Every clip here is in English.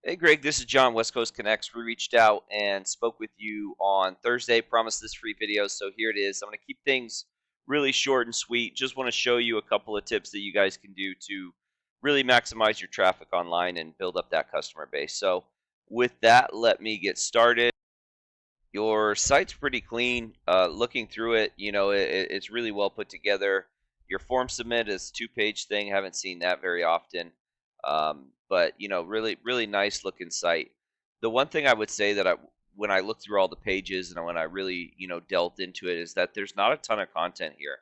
Hey Greg, this is John, West Coast Connects. We reached out and spoke with you on Thursday, promised this free video, so here it is. I'm going to keep things really short and sweet. Just want to show you a couple of tips that you guys can do to really maximize your traffic online and build up that customer base. So with that, let me get started. Your site's pretty clean. Looking through it, it's really well put together. Your form submit is two-page thing. Haven't seen that very often, but really, really nice looking site. The one thing I would say that when I look through all the pages and when I really, delved into it, is that there's not a ton of content here.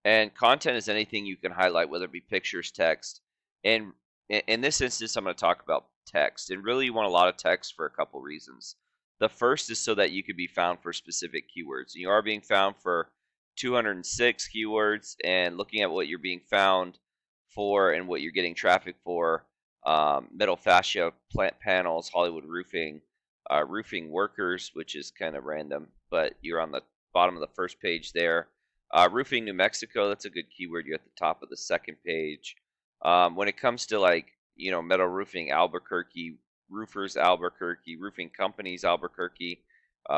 And content is anything you can highlight, whether it be pictures, text. And in this instance, I'm going to talk about text. And really, you want a lot of text for a couple reasons. The first is so that you can be found for specific keywords. You are being found for 206 keywords, and looking at what you're being found for and what you're getting traffic for, metal fascia, plant panels, Hollywood roofing, roofing workers, which is kind of random, but you're on the bottom of the first page there. Roofing New Mexico, that's a good keyword. You're at the top of the second page. When it comes to metal roofing Albuquerque, roofers Albuquerque, roofing companies Albuquerque,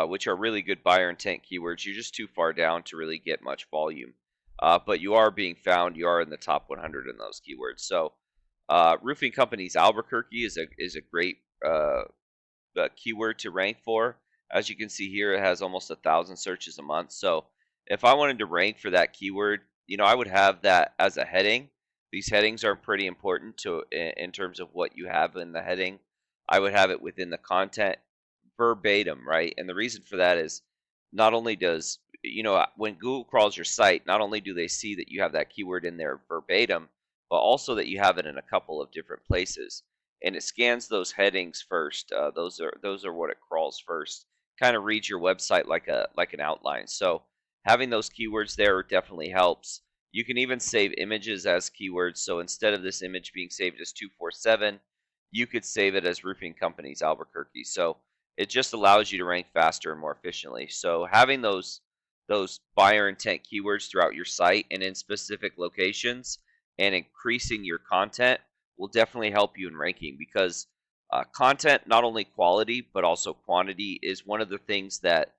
which are really good buyer intent keywords, you're just too far down to really get much volume. But you are being found. You are in the top 100 in those keywords. So roofing companies Albuquerque is a great keyword to rank for. As you can see here, it has almost 1,000 searches a month. So if I wanted to rank for that keyword, I would have that as a heading. These headings are pretty important in terms of what you have in the heading. I would have it within the content verbatim, right? And the reason for that is not only does, when Google crawls your site, not only do they see that you have that keyword in there verbatim, but also that you have it in a couple of different places. And it scans those headings first. Those are what it crawls first. Kind of reads your website like an outline. So having those keywords there definitely helps. You can even save images as keywords. So instead of this image being saved as 247, you could save it as Roofing Companies Albuquerque. So it just allows you to rank faster and more efficiently. So having those buyer intent keywords throughout your site and in specific locations and increasing your content will definitely help you in ranking, because content, not only quality but also quantity, is one of the things that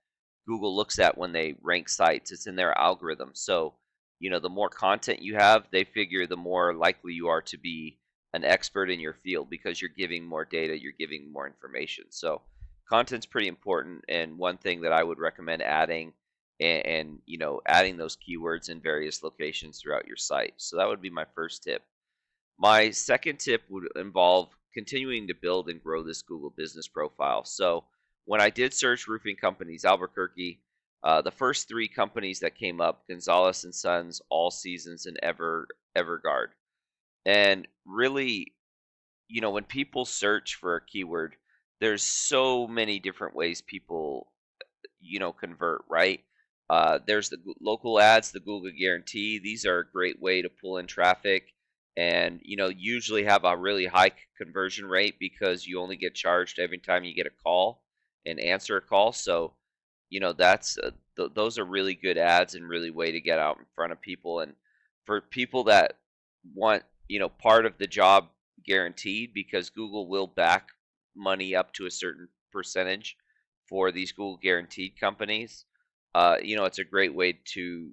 Google looks at when they rank sites. It's in their algorithm. So, the more content you have, they figure the more likely you are to be an expert in your field, because you're giving more data, you're giving more information. So, content's pretty important, and one thing that I would recommend adding, and adding those keywords in various locations throughout your site. So that would be my first tip. My second tip would involve continuing to build and grow this Google business profile. So when I did search Roofing Companies Albuquerque, the first three companies that came up: Gonzalez and Sons, All Seasons, and Everguard. And really, when people search for a keyword, there's so many different ways people convert, right? There's the local ads, the Google guarantee. These are a great way to pull in traffic, and usually have a really high conversion rate, because you only get charged every time you get a call and answer a call. So that's those are really good ads and really way to get out in front of people. And for people that want part of the job guaranteed, because Google will back money up to a certain percentage for these Google guaranteed companies. It's a great way to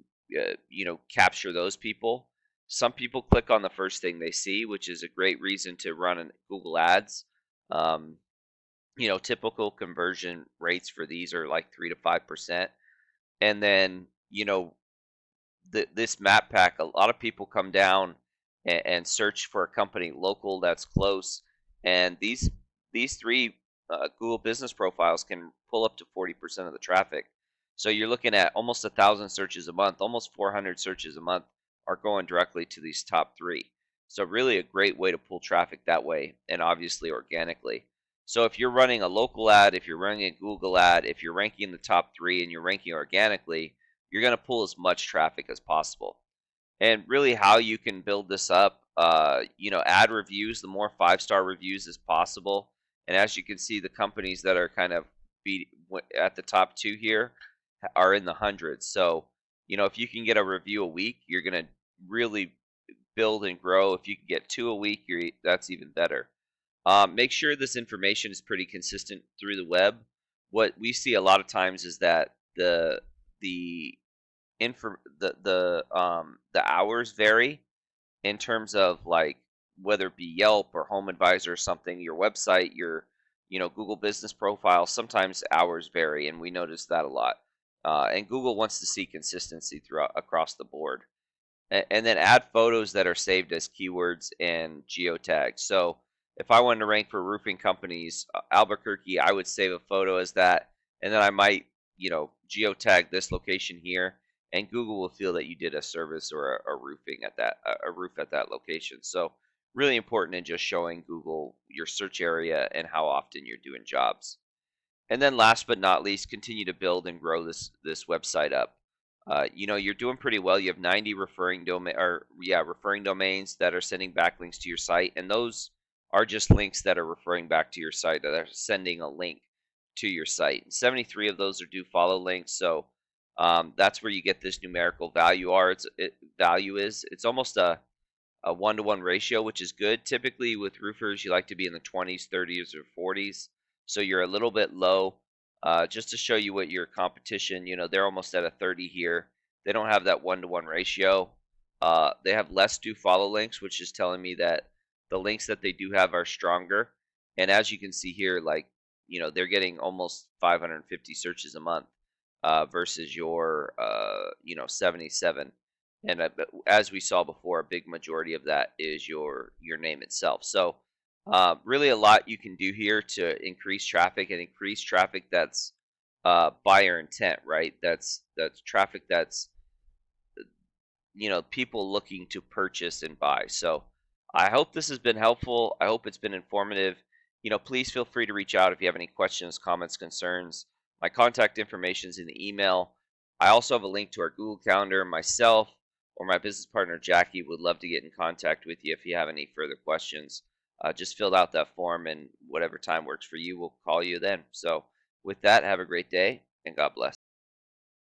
capture those people. Some people click on the first thing they see, which is a great reason to run an Google ads. um, Typical conversion rates for these are like 3 to 5%. And then this map pack, a lot of people come down and search for a company local that's close, and these three Google business profiles can pull up to 40% of the traffic. So you're looking at almost 1,000 searches a month, almost 400 searches a month are going directly to these top three. So really a great way to pull traffic that way, and obviously organically. So if you're running a local ad, if you're running a Google ad, if you're ranking in the top three and you're ranking organically, you're going to pull as much traffic as possible. And really, how you can build this up, add reviews, the more 5-star reviews as possible. And as you can see, the companies that are kind of at the top two here are in the hundreds. So, if you can get a review a week, you're going to really build and grow. If you can get two a week, that's even better. Make sure this information is pretty consistent through the web. What we see a lot of times is that the the hours vary in terms of like whether it be Yelp or Home Advisor or something, your website, your Google Business Profile. Sometimes hours vary, and we notice that a lot. And Google wants to see consistency throughout across the board. And then add photos that are saved as keywords and geotagged. So if I wanted to rank for roofing companies, Albuquerque, I would save a photo as that, and then I might, geotag this location here, and Google will feel that you did a service or a roofing at that a roof at that location. So really important in just showing Google your search area and how often you're doing jobs. And then last but not least, continue to build and grow this website up. You're doing pretty well. You have 90 referring domains that are sending backlinks to your site, and those are just links that are referring back to your site that are sending a link to your site. And 73 of those are do follow links, so that's where you get this numerical value is. It's almost a 1-to-1 ratio, which is good. Typically with roofers, you like to be in the 20s, 30s, or 40s. So you're a little bit low. Just to show you what your competition, they're almost at a 30 here. They don't have that 1-to-1 ratio. They have less do follow links, which is telling me that the links that they do have are stronger. And as you can see here, like, they're getting almost 550 searches a month versus your, 77. And as we saw before, a big majority of that is your name itself. So really a lot you can do here to increase traffic and increase traffic that's buyer intent, right? That's traffic that's people looking to purchase and buy. So I hope this has been helpful. I hope it's been informative. Please feel free to reach out if you have any questions, comments, concerns. My contact information is in the email. I also have a link to our Google Calendar. Myself or my business partner Jackie would love to get in contact with you if you have any further questions. Just fill out that form, and whatever time works for you, we'll call you then. So with that, have a great day, and God bless.